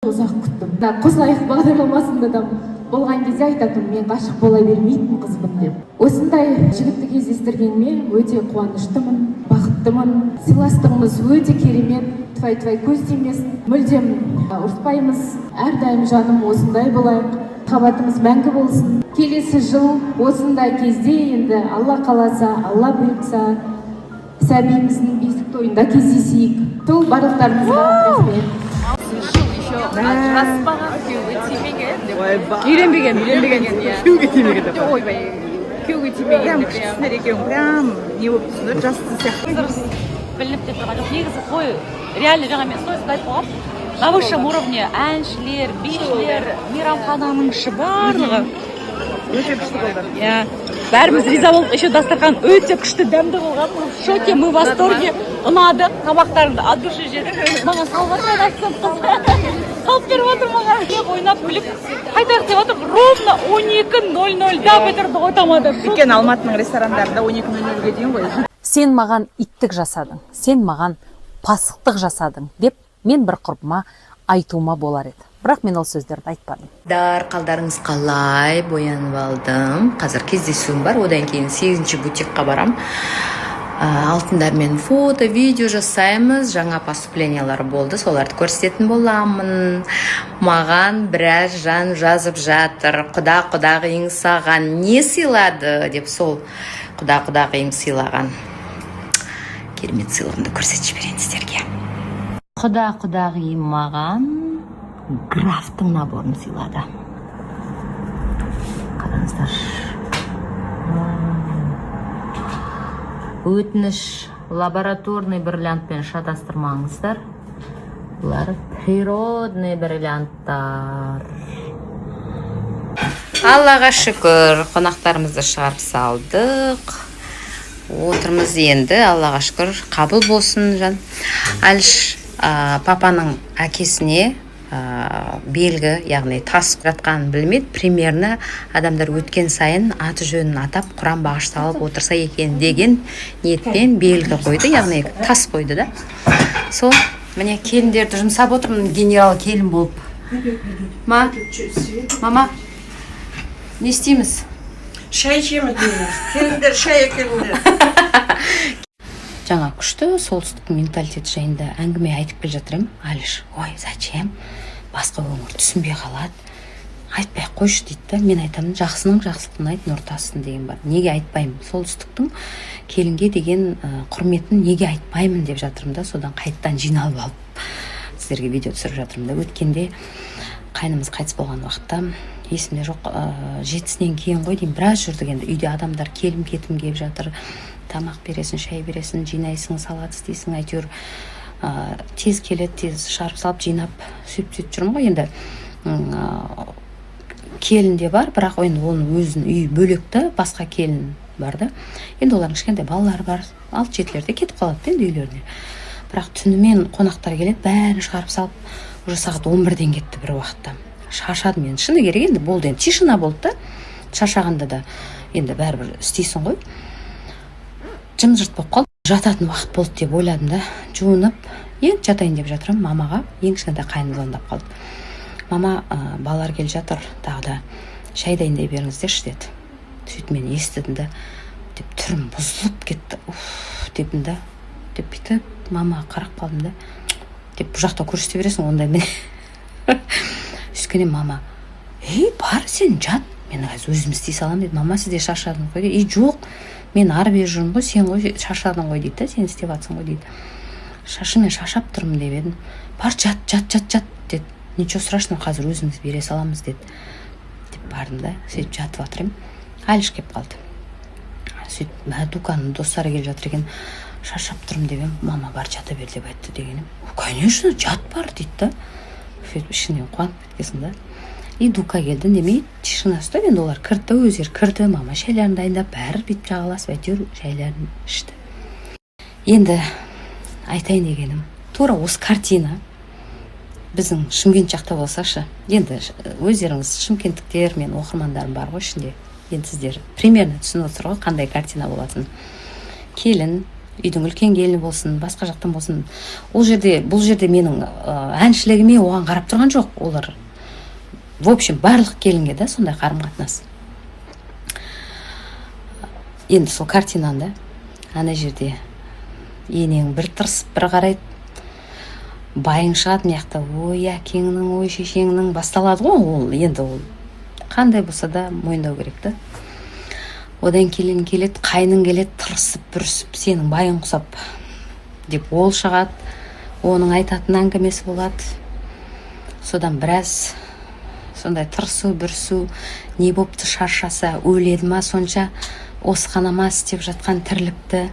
Ұзақ күттім. Қосылайық бағдарламасында да болған кезде айтатын, мен ғашық бола бермейтін қызбын деп. Осындай жігітті кездестіргеніме өте қуаныштымын, бақыттымын. Сыйластығымыз өте керемет, тфай-тфай көз тимесін. Мүлдем ұрыспаймыз. Әрдайым жаным осындай болайық. Қабатымыз мәңгі болсын. Келесі жыл осындай кезде енді Алла қаласа, Алла бұйыртса, сәбиіміздің бесік тойында кездесейік. Сол барлықтарыңызға рахмет. Ажыраспаған күйеуге тимеген деп. Үйленбеген күйеуге тимеген деп. Ойбай, күйеуге тимеген Прям деп. күштісінер екен, прям не болып түсіндір, жасты сияқты. Дұрыс білініп те тұрған жоқ. Негізі қой, реально жаңа мен сойысқа айтып қойғам. На высшем уровне әншілер, бишілер, мейрамхананың іші барлығы. Өте күшті болды. Иә, бәріміз риза болдық. Еще дастархан өте күшті, дәмді болған. В шоке, мы в восторге. Ұнады, тамақтарыңды от души жедік. Маған салғасын айтсам қыз. Салып беріп отыр маған. Ойнап күліп. Қайтайық деп отыр. Ровно 12:00-да бітірді ғой тамада. Өйткені Алматының ресторандарында 12:00-ге дейін ғой. Сен маған иттік жасадың, сен маған пасықтық жасадың деп мен бір құрбыма айтуыма болар еді. Бірақ мен ол сөздерді айтпадым. Қалдарыңыз қалай, боянып алдым. Қазір кездесуім бар, одан кейін 8-ші бутикқа барам. Алтындармен фото, видео жасаймыз. Жаңа поступлениялар болды, соларды көрсететін боламын. Маған біраз жан жазып жатыр. Құдағиың саған не сыйлады деп, сол құдағиың сыйлаған керемет сыйлығымды көрсетіп жіберейін сіздерге. Құдағиым маған графтың наборын сыйлады. Қараңыздар. Өтініш, лабораторный бриллиантпен шатастырмаңыздар. Бұлар природный бриллианттар. Аллаға шүкір, қонақтарымызды шығарып салдық. Отырмыз енді, Аллаға шүкір, қабыл болсын жан. Әліш папаның әкесіне белгі, яғни тас жатқан білмейді. Примерно адамдар өткен сайын аты жөнін атап, Құран бағышталып отырса екен деген ниетпен белгі қойды, яғни тас қойды да. Сол, міне келіндерді жұмсап отырмын, генерал келін болып. Мама, не істейміз? Шай ішеміз дейміз. Келіңдер, шай әкеліңдер. Жаңа күшті солтүстік менталитет жайында әңгіме айтып келе жатырмын. Алиш, ой, зачем? Басқа өңір түсінбей қалады. Айтпай қойшы дейді. Мен айтамын, жақсының жақсылығын айт, нұртасын деген бар. Неге айтпаймын? Солтүстіктің келінге деген құрметін неге айтпаймын деп жатырмын да, содан қайттан жиналып алып сіздерге видео түсіріп жатырмын да. Өткенде қайнымыз қайтыс болған уақытта есімде жоқ, 7-сінен кейін ғой деймін, біраз жүрдік енді. Үйде адамдар келім кетім келіп жатыр. Тамақ бересің, шай бересің, жинайсың, салат істейсің, әйтеуір тез келеді, тез шығарып салып, жинап, сөйтіп жүрмін ғой енді. Келін де бар, бірақ оның өзінің үй бөлекті, басқа келін бар да. Енді олардың кішкентай балалары бар, 6-7-лерде кетіп қалады енді үйлеріне. Бірақ түнімен қонақтар келеді, бәрін шығарып салып, уже сағат 11-ден кетті бір уақытта. Шаршадым мен, шыны керек енді, болды енді, тишина болды да. Шаршағанда да енді бәрібір істейсің ғой. Жым-жырт болып қалды. Жататын уақыт болды деп ойладым да. Жуынып, енді жатайын деп жатырмын. Мамаға ең кішкентай қайным звондап қалды. Мама, балалар келіп жатыр, тағы да шай дайындай беріңіздерші деді. Сөйтіп мен естідім да, деп түрім бұзылып кетті. Деппін да, деп бүйтіп, мама қарап қалдым да, деп бұл жақта көрсете бересің ондай міне. Сөйткенде мама, бар сен жат, мен қазір өзім істей салам деді. Мама, сізде шаршадың ғой дейді. Жоқ, мен ары бері жүрмін ғой, сен ғой шаршадың ғой дейді, сен істеп жатсың ғой дейді. Мен шаршап тұрмын деп едім. Бар жат деді. Ничего страшного, қазір өзіміз бере саламыз деді. Деп бардым да, сөйтіп жатып жатырмын. Әліш кеп қалды. Сөйтіп дуканның достары келіп жатыр екен. Шаршап тұрмын деп едім. Мама бар жата бер деп айтты дегенім. Конечно, жат бар дейді да. Сөйтіп ішінен қуанып кеткесің да. И дука келді, демей тишина ұстап, енді олар кірді, өздері кірді, мама шайларын дайындап, бәрі бүйтіп жағаласып, әйтеуір шайларын ішті. Енді айтайын дегенім, тура осы картина біздің Шымкент жақта болсашы, енді өздеріңіз шымкенттіктер, мен оқырмандарым бар ғой ішінде, енді сіздер примерно түсініп отыр ғой қандай картина болатын. Келін үйдің үлкен келіні болсын, басқа жақтан болсын, бұл жерде менің әншілігіме оған қарап тұрған жоқ. Олар в общем барлық келінге да сондай қарым-қатынас. Енді сол картинаны ана жерде енең бір тырысып бір қарайды, байың шығады мияқта, ой әкеңнің, ой шешеңнің басталады ғой, ол енді ол қандай болса да мойындау керек та. Одан келін келеді, қайның келеді, тырысып бүрісіп, сенің байың құсап деп ол шығады, оның айтатын әңгімесі болады. Содан біраз сондай тырысу бүрісу, не бопты, шаршаса, өледі ма сонша, осы қана ма істеп жатқан тірлікті